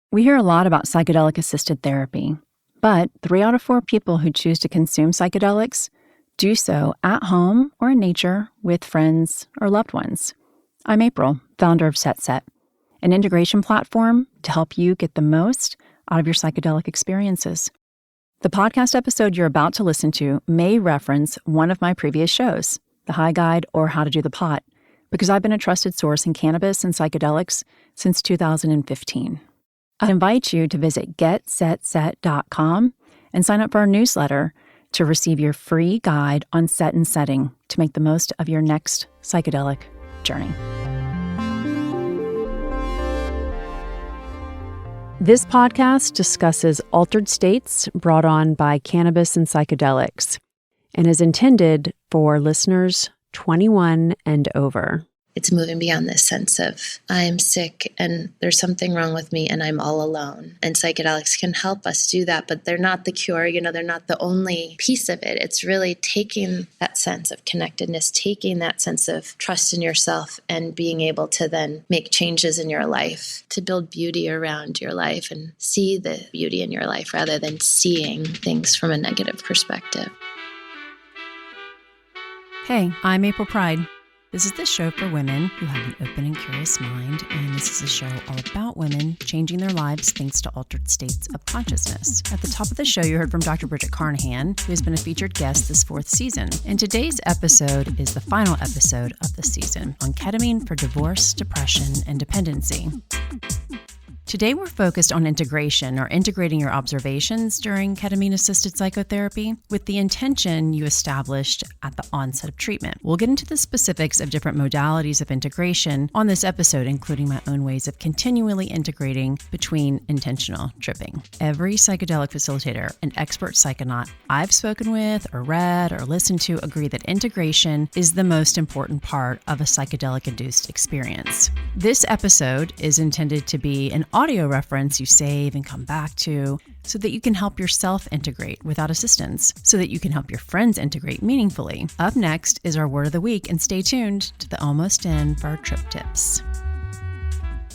We hear a lot about psychedelic-assisted therapy, but 3 out of 4 people who choose to consume psychedelics do so at home or in nature with friends or loved ones. I'm April, founder of Set, an integration platform to help you get the most out of your psychedelic experiences. The podcast episode you're about to listen to may reference one of my previous shows, The High Guide or How to Do the Pot, because I've been a trusted source in cannabis and psychedelics since 2015. I invite you to visit getsetset.com and sign up for our newsletter to receive your free guide on set and setting to make the most of your next psychedelic journey. This podcast discusses altered states brought on by cannabis and psychedelics and is intended for listeners 21 and over. It's moving beyond this sense of I'm sick and there's something wrong with me and I'm all alone. And psychedelics can help us do that, but they're not the cure. They're not the only piece of it. It's really taking that sense of connectedness, taking that sense of trust in yourself and being able to then make changes in your life, to build beauty around your life and see the beauty in your life rather than seeing things from a negative perspective. Hey, I'm April Pride. This is the show for women who have an open and curious mind, and this is a show all about women changing their lives thanks to altered states of consciousness. At the top of the show, you heard from Dr. Bridget Carnahan, who has been a featured guest this 4th season. And today's episode is the final episode of the season on ketamine for divorce, depression, and dependency. Today, we're focused on integration, or integrating your observations during ketamine-assisted psychotherapy with the intention you established at the onset of treatment. We'll get into the specifics of different modalities of integration on this episode, including my own ways of continually integrating between intentional tripping. Every psychedelic facilitator and expert psychonaut I've spoken with or read or listened to agree that integration is the most important part of a psychedelic-induced experience. This episode is intended to be an audio reference you save and come back to so that you can help yourself integrate without assistance, so that you can help your friends integrate meaningfully. Up next is our word of the week, and stay tuned to the almost end for our trip tips.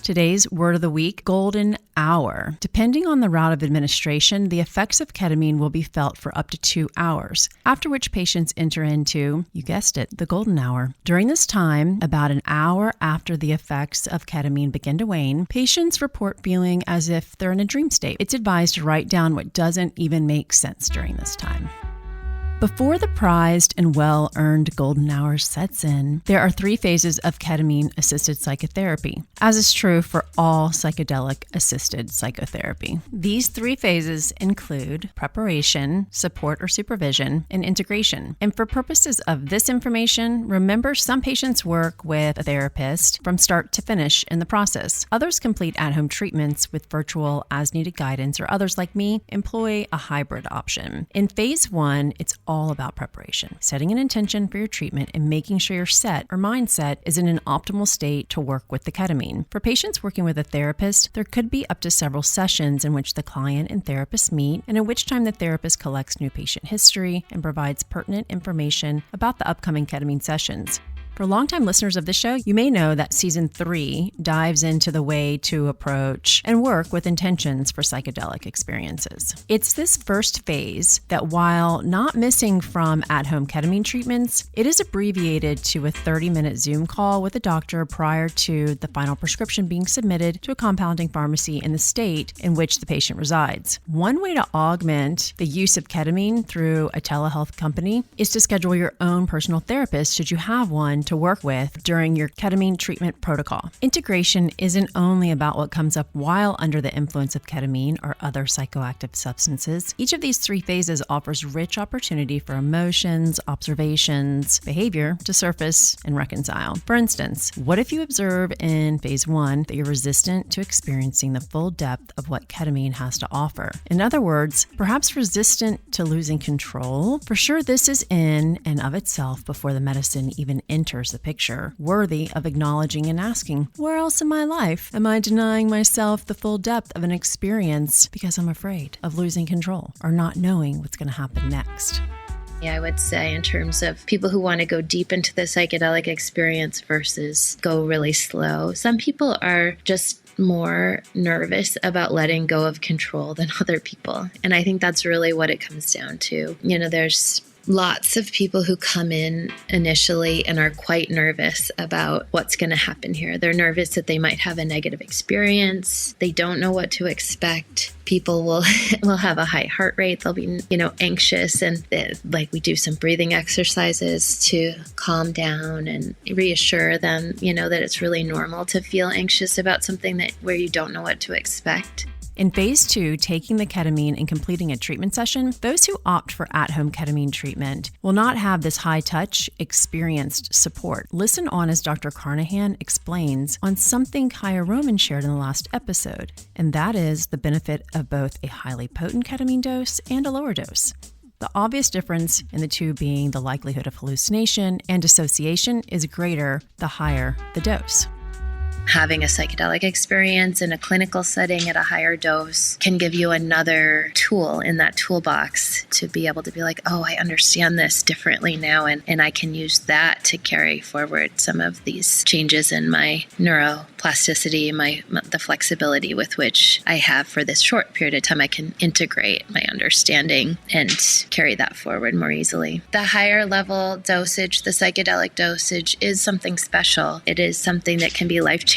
Today's word of the week, golden hour. Depending on the route of administration, the effects of ketamine will be felt for up to 2 hours, after which patients enter into, you guessed it, the golden hour. During this time, about an hour after the effects of ketamine begin to wane, patients report feeling as if they're in a dream state. It's advised to write down what doesn't even make sense during this time. Before the prized and well-earned golden hour sets in, there are 3 phases of ketamine-assisted psychotherapy, as is true for all psychedelic-assisted psychotherapy. These 3 phases include preparation, support or supervision, and integration. And for purposes of this information, remember some patients work with a therapist from start to finish in the process. Others complete at-home treatments with virtual as-needed guidance, or others like me employ a hybrid option. In phase 1, it's all about preparation, setting an intention for your treatment and making sure your set or mindset is in an optimal state to work with the ketamine. For patients working with a therapist, there could be up to several sessions in which the client and therapist meet, and in which time the therapist collects new patient history and provides pertinent information about the upcoming ketamine sessions. For longtime listeners of this show, you may know that Season 3 dives into the way to approach and work with intentions for psychedelic experiences. It's this first phase that, while not missing from at-home ketamine treatments, it is abbreviated to a 30-minute Zoom call with a doctor prior to the final prescription being submitted to a compounding pharmacy in the state in which the patient resides. One way to augment the use of ketamine through a telehealth company is to schedule your own personal therapist, should you have one, to work with during your ketamine treatment protocol. Integration isn't only about what comes up while under the influence of ketamine or other psychoactive substances. Each of these 3 phases offers rich opportunity for emotions, observations, behavior to surface and reconcile. For instance, what if you observe in phase 1 that you're resistant to experiencing the full depth of what ketamine has to offer? In other words, perhaps resistant to losing control? For sure, this is in and of itself, before the medicine even enters the picture, worthy of acknowledging and asking, where else in my life am I denying myself the full depth of an experience because I'm afraid of losing control or not knowing what's going to happen next? I would say, in terms of people who want to go deep into the psychedelic experience versus go really slow. Some people are just more nervous about letting go of control than other people. And I think that's really what it comes down to. There's lots of people who come in initially and are quite nervous about what's going to happen here. They're nervous that they might have a negative experience. They don't know what to expect. People will have a high heart rate. They'll be, anxious, and we do some breathing exercises to calm down and reassure them, that it's really normal to feel anxious about something where you don't know what to expect. In phase 2, taking the ketamine and completing a treatment session, those who opt for at-home ketamine treatment will not have this high-touch, experienced support. Listen on as Dr. Carnahan explains on something Kaya Roman shared in the last episode, and that is the benefit of both a highly potent ketamine dose and a lower dose. The obvious difference in the two being the likelihood of hallucination and dissociation is greater the higher the dose. Having a psychedelic experience in a clinical setting at a higher dose can give you another tool in that toolbox to be able to be like, oh, I understand this differently now, and I can use that to carry forward some of these changes in my neuroplasticity, the flexibility with which I have for this short period of time. I can integrate my understanding and carry that forward more easily. The higher level dosage, the psychedelic dosage, is something special. It is something that can be life-changing,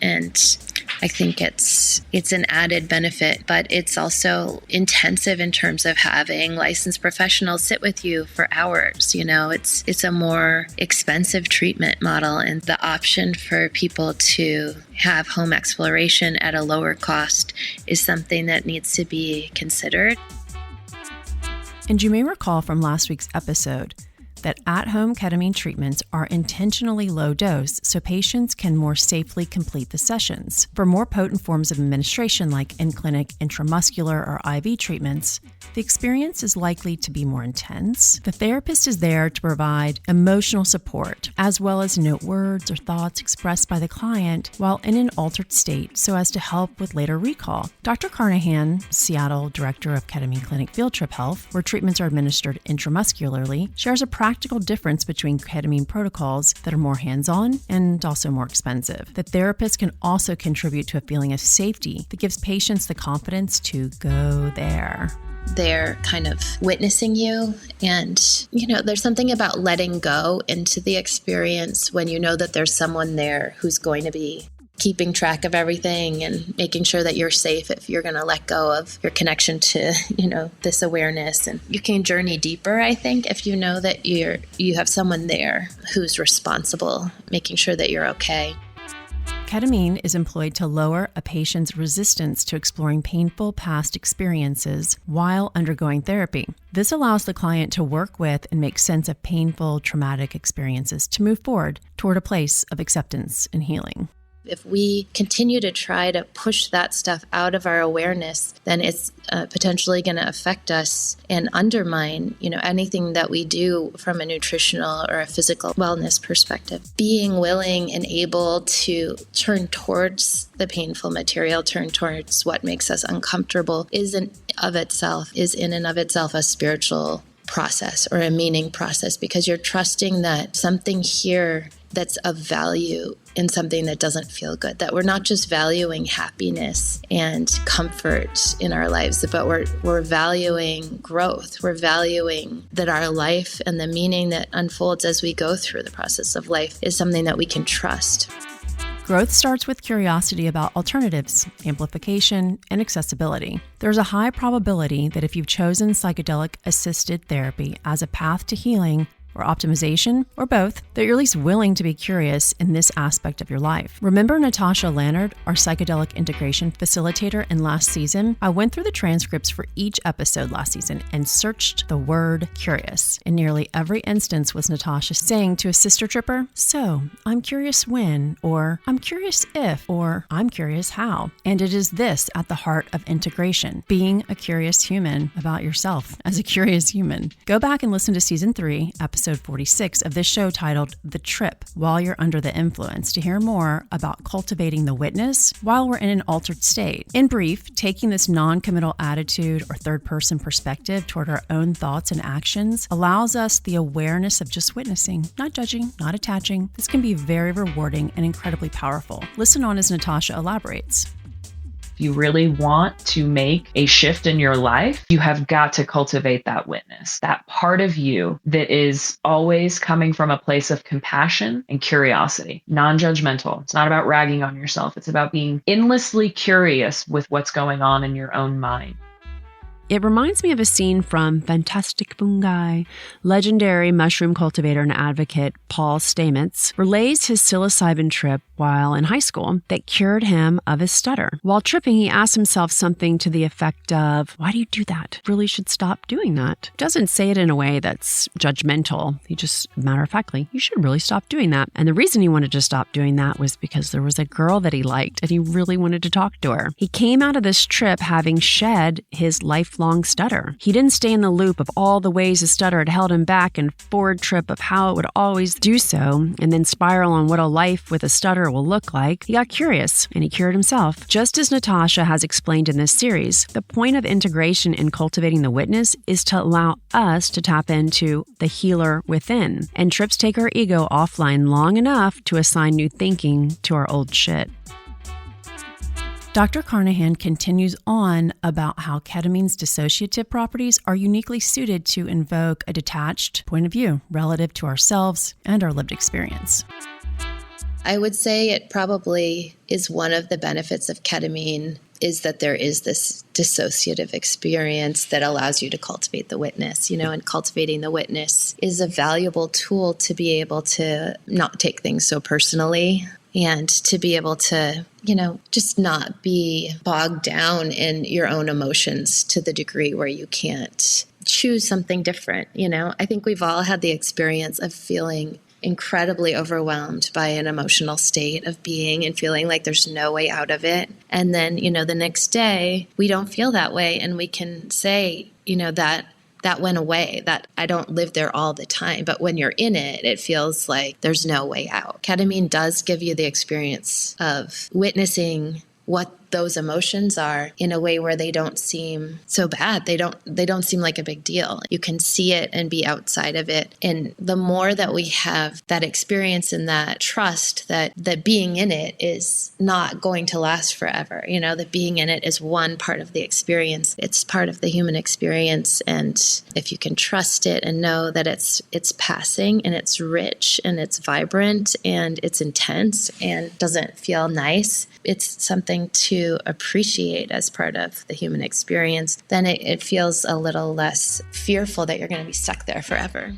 and I think it's an added benefit, but it's also intensive in terms of having licensed professionals sit with you for hours. It's a more expensive treatment model, and the option for people to have home exploration at a lower cost is something that needs to be considered. And you may recall from last week's episode that at-home ketamine treatments are intentionally low dose so patients can more safely complete the sessions. For more potent forms of administration like in-clinic intramuscular or IV treatments, the experience is likely to be more intense. The therapist is there to provide emotional support, as well as note words or thoughts expressed by the client while in an altered state so as to help with later recall. Dr. Carnahan, Seattle Director of Ketamine Clinic Field Trip Health, where treatments are administered intramuscularly, shares a practical difference between ketamine protocols that are more hands-on and also more expensive. The therapist can also contribute to a feeling of safety that gives patients the confidence to go there. They're kind of witnessing you, and there's something about letting go into the experience when you know that there's someone there who's going to be keeping track of everything and making sure that you're safe if you're going to let go of your connection to, this awareness. And you can journey deeper, I think, if you know that you have someone there who's responsible, making sure that you're okay. Ketamine is employed to lower a patient's resistance to exploring painful past experiences while undergoing therapy. This allows the client to work with and make sense of painful, traumatic experiences to move forward toward a place of acceptance and healing. If we continue to try to push that stuff out of our awareness, then it's potentially going to affect us and undermine, anything that we do from a nutritional or a physical wellness perspective. Being willing and able to turn towards the painful material, turn towards what makes us uncomfortable is in and of itself a spiritual process or a meaning process, because you're trusting that something here that's of value in something that doesn't feel good, that we're not just valuing happiness and comfort in our lives, but we're valuing growth. We're valuing that our life and the meaning that unfolds as we go through the process of life is something that we can trust. Growth starts with curiosity about alternatives, amplification, and accessibility. There's a high probability that if you've chosen psychedelic-assisted therapy as a path to healing or optimization, or both, that you're at least willing to be curious in this aspect of your life. Remember Natasha Lannard, our psychedelic integration facilitator in last season? I went through the transcripts for each episode last season and searched the word curious. In nearly every instance was Natasha saying to a sister tripper, "So, I'm curious when," or "I'm curious if," or "I'm curious how." And it is this at the heart of integration, being a curious human about yourself as a curious human. Go back and listen to season 3, episode episode 46 of this show titled The Trip While You're Under the Influence to hear more about cultivating the witness while we're in an altered state. In brief, taking this non-committal attitude or third-person perspective toward our own thoughts and actions allows us the awareness of just witnessing, not judging, not attaching. This can be very rewarding and incredibly powerful. Listen on as Natasha elaborates. If you really want to make a shift in your life, you have got to cultivate that witness, that part of you that is always coming from a place of compassion and curiosity, non-judgmental. It's not about ragging on yourself. It's about being endlessly curious with what's going on in your own mind. It reminds me of a scene from Fantastic Fungi. Legendary mushroom cultivator and advocate Paul Stamets relays his psilocybin trip while in high school that cured him of his stutter. While tripping, he asked himself something to the effect of, "Why do you do that? Really should stop doing that." Doesn't say it in a way that's judgmental. He just, matter-of-factly, you should really stop doing that. And the reason he wanted to stop doing that was because there was a girl that he liked and he really wanted to talk to her. He came out of this trip having shed his lifelong stutter. He didn't stay in the loop of all the ways his stutter had held him back and forward trip of how it would always do so and then spiral on what a life with a stutter will look like. He got curious and he cured himself. Just as Natasha has explained in this series, the point of integration in cultivating the witness is to allow us to tap into the healer within. And trips take our ego offline long enough to assign new thinking to our old shit. Dr. Carnahan continues on about how ketamine's dissociative properties are uniquely suited to invoke a detached point of view relative to ourselves and our lived experience. I would say it probably is one of the benefits of ketamine is that there is this dissociative experience that allows you to cultivate the witness, and cultivating the witness is a valuable tool to be able to not take things so personally and to be able to, just not be bogged down in your own emotions to the degree where you can't choose something different. I think we've all had the experience of feeling incredibly overwhelmed by an emotional state of being and feeling like there's no way out of it. And then, the next day we don't feel that way. And we can say, that went away, that I don't live there all the time. But when you're in it, it feels like there's no way out. Ketamine does give you the experience of witnessing what those emotions are in a way where they don't seem so bad. They don't seem like a big deal. You can see it and be outside of it. And the more that we have that experience and that trust that being in it is not going to last forever, that being in it is one part of the experience. It's part of the human experience. And if you can trust it and know that it's passing and it's rich and it's vibrant and it's intense and doesn't feel nice, it's something to appreciate as part of the human experience, then it feels a little less fearful that you're going to be stuck there forever.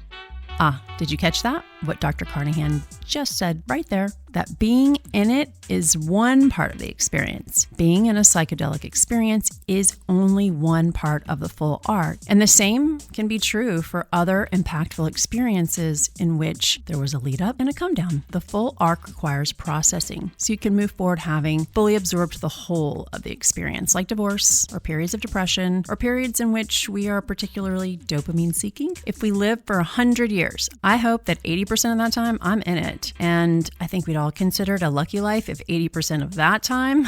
Did you catch that? What Dr. Carnahan just said right there, that being in it is one part of the experience. Being in a psychedelic experience is only one part of the full arc. And the same can be true for other impactful experiences in which there was a lead up and a come down. The full arc requires processing, so you can move forward having fully absorbed the whole of the experience, like divorce or periods of depression or periods in which we are particularly dopamine seeking. If we live for 100 years, I hope that 80% of that time I'm in it. And I think we'd all consider it a lucky life if 80% of that time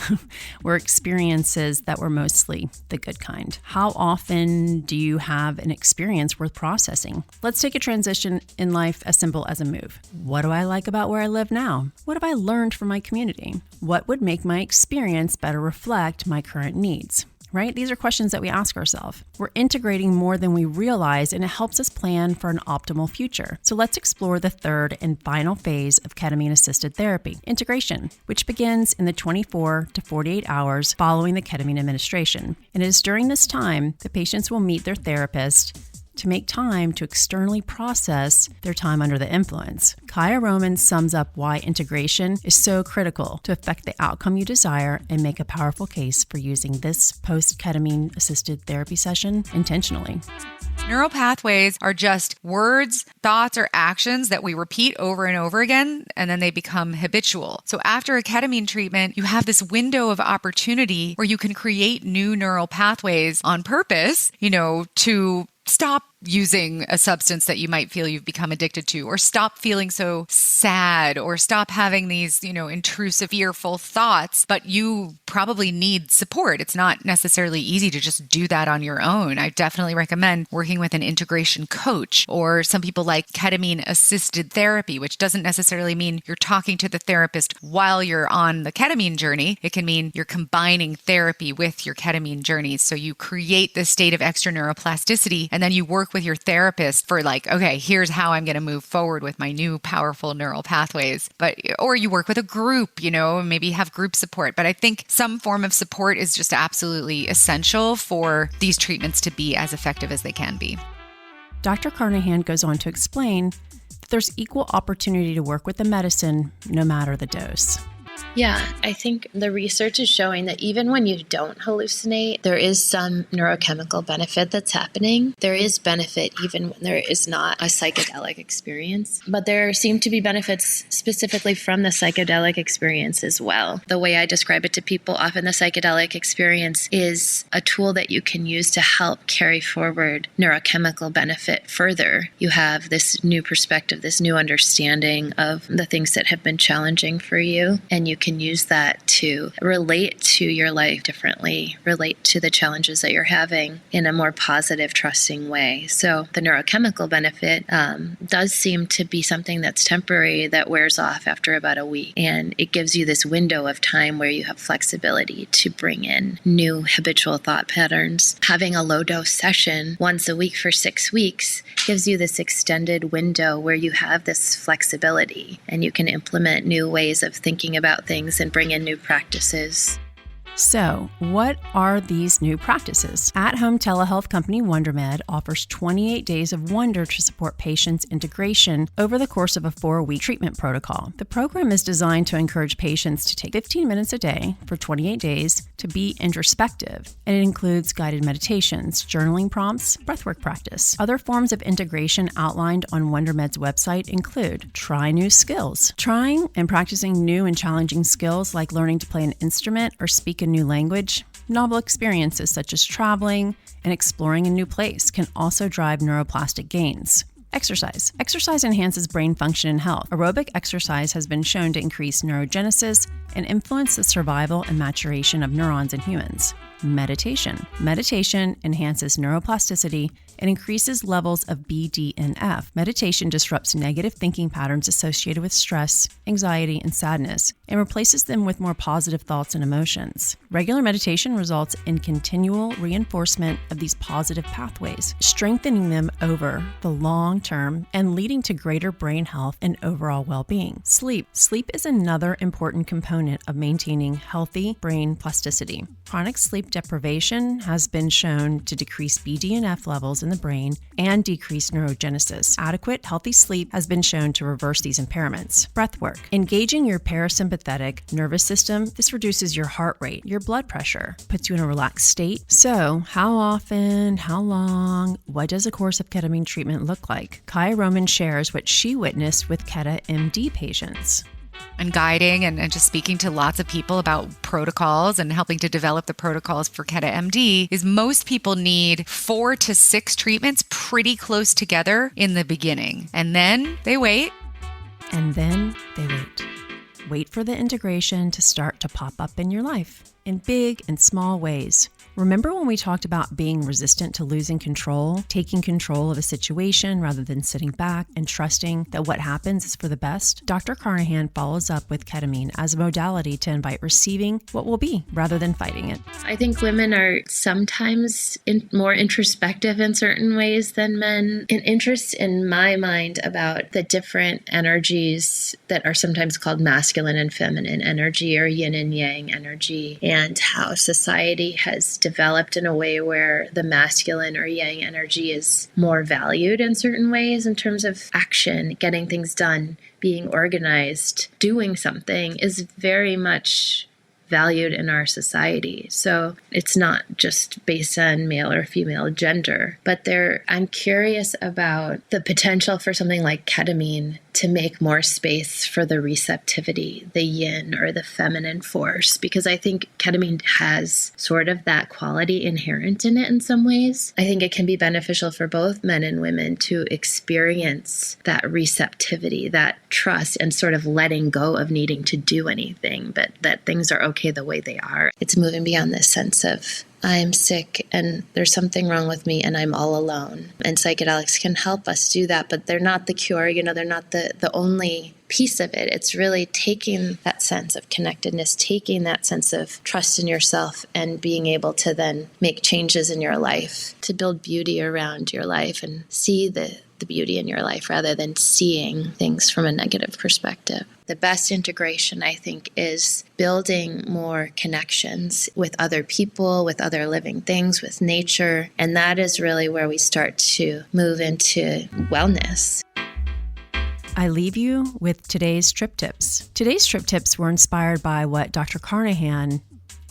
were experiences that were mostly the good kind. How often do you have an experience worth processing? Let's take a transition in life as simple as a move. What do I like about where I live now? What have I learned from my community? What would make my experience better reflect my current needs? Right? These are questions that we ask ourselves. We're integrating more than we realize, and it helps us plan for an optimal future. So let's explore the third and final phase of ketamine-assisted therapy, integration, which begins in the 24 to 48 hours following the ketamine administration. And it is during this time that patients will meet their therapist to make time to externally process their time under the influence. Kaya Roman sums up why integration is so critical to affect the outcome you desire and make a powerful case for using this post-ketamine assisted therapy session intentionally. Neural pathways are just words, thoughts, or actions that we repeat over and over again, and then they become habitual. So after a ketamine treatment, you have this window of opportunity where you can create new neural pathways on purpose, to stop using a substance that you might feel you've become addicted to, or stop feeling so sad, or stop having these, intrusive, fearful thoughts, but you probably need support. It's not necessarily easy to just do that on your own. I definitely recommend working with an integration coach, or some people like ketamine-assisted therapy, which doesn't necessarily mean you're talking to the therapist while you're on the ketamine journey. It can mean you're combining therapy with your ketamine journeys. So you create this state of extra neuroplasticity, and then you work with your therapist for okay, here's how I'm going to move forward with my new powerful neural pathways. Or you work with a group, maybe have group support. But I think some form of support is just absolutely essential for these treatments to be as effective as they can be. Dr. Carnahan goes on to explain that there's equal opportunity to work with the medicine no matter the dose. Yeah, I think the research is showing that even when you don't hallucinate, there is some neurochemical benefit that's happening. There is benefit even when there is not a psychedelic experience. But there seem to be benefits specifically from the psychedelic experience as well. The way I describe it to people, often the psychedelic experience is a tool that you can use to help carry forward neurochemical benefit further. You have this new perspective, this new understanding of the things that have been challenging for you, and you can use that to relate to your life differently, relate to the challenges that you're having in a more positive, trusting way. So the neurochemical benefit does seem to be something that's temporary, that wears off after about a week. And it gives you this window of time where you have flexibility to bring in new habitual thought patterns. Having a low-dose session once a week for 6 weeks gives you this extended window where you have this flexibility and you can implement new ways of thinking about things and bring in new practices. So, what are these new practices? At-home telehealth company Wondermed offers 28 days of wonder to support patients' integration over the course of a 4-week treatment protocol. The program is designed to encourage patients to take 15 minutes a day for 28 days to be introspective, and it includes guided meditations, journaling prompts, breathwork practice. Other forms of integration outlined on Wondermed's website include try new skills. Trying and practicing new and challenging skills like learning to play an instrument or speak a new language. Novel experiences such as traveling and exploring a new place can also drive neuroplastic gains. Exercise. Exercise enhances brain function and health. Aerobic exercise has been shown to increase neurogenesis and influence the survival and maturation of neurons in humans. Meditation. Meditation enhances neuroplasticity and increases levels of BDNF. Meditation disrupts negative thinking patterns associated with stress, anxiety, and sadness, and replaces them with more positive thoughts and emotions. Regular meditation results in continual reinforcement of these positive pathways, strengthening them over the long term and leading to greater brain health and overall well-being. Sleep. Sleep is another important component of maintaining healthy brain plasticity. Chronic sleep deprivation has been shown to decrease BDNF levels in the brain and decrease neurogenesis. Adequate, healthy sleep has been shown to reverse these impairments. Breathwork. Engaging your parasympathetic nervous system, this reduces your heart rate, your blood pressure, puts you in a relaxed state. So, how often, how long, what does a course of ketamine treatment look like? Kaya Roman shares what she witnessed with Ketamine patients. And guiding and just speaking to lots of people about protocols and helping to develop the protocols for Ketamine is most people need 4 to 6 treatments pretty close together in the beginning. And then they wait. And then they wait. Wait for the integration to start to pop up in your life in big and small ways. Remember when we talked about being resistant to losing control, taking control of a situation rather than sitting back and trusting that what happens is for the best? Dr. Carnahan follows up with ketamine as a modality to invite receiving what will be rather than fighting it. I think women are sometimes more introspective in certain ways than men. An interest in my mind about the different energies that are sometimes called masculine and feminine energy or yin and yang energy, and how society has developed in a way where the masculine or yang energy is more valued in certain ways in terms of action, getting things done, being organized, doing something is very much valued in our society. So it's not just based on male or female gender, but I'm curious about the potential for something like ketamine to make more space for the receptivity, the yin or the feminine force, because I think ketamine has sort of that quality inherent in it in some ways. I think it can be beneficial for both men and women to experience that receptivity, that trust, and sort of letting go of needing to do anything, but that things are okay the way they are. It's moving beyond this sense of I'm sick and there's something wrong with me and I'm all alone. And psychedelics can help us do that, but they're not the cure. They're not the only piece of it. It's really taking that sense of connectedness, taking that sense of trust in yourself, and being able to then make changes in your life to build beauty around your life and see the beauty in your life rather than seeing things from a negative perspective. The best integration, I think, is building more connections with other people, with other living things, with nature. And that is really where we start to move into wellness. I leave you with today's trip tips. Today's trip tips were inspired by what Dr. Carnahan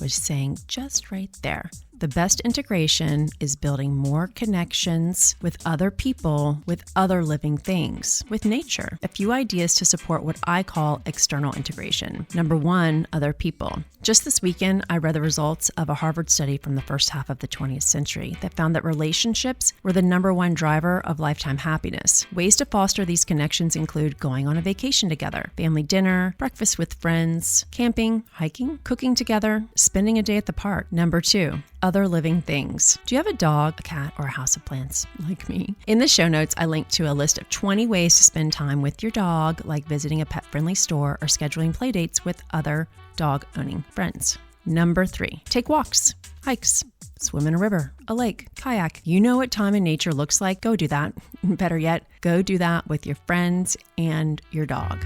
was saying just right there. The best integration is building more connections with other people, with other living things, with nature. A few ideas to support what I call external integration. Number one, other people. Just this weekend, I read the results of a Harvard study from the first half of the 20th century that found that relationships were the number one driver of lifetime happiness. Ways to foster these connections include going on a vacation together, family dinner, breakfast with friends, camping, hiking, cooking together, spending a day at the park. Number two, other living things. Do you have a dog, a cat, or a house of plants like me? In the show notes, I linked to a list of 20 ways to spend time with your dog, like visiting a pet-friendly store or scheduling play dates with other dog-owning friends. Number three, take walks, hikes, swim in a river, a lake, kayak. You know what time in nature looks like? Go do that. Better yet, go do that with your friends and your dog.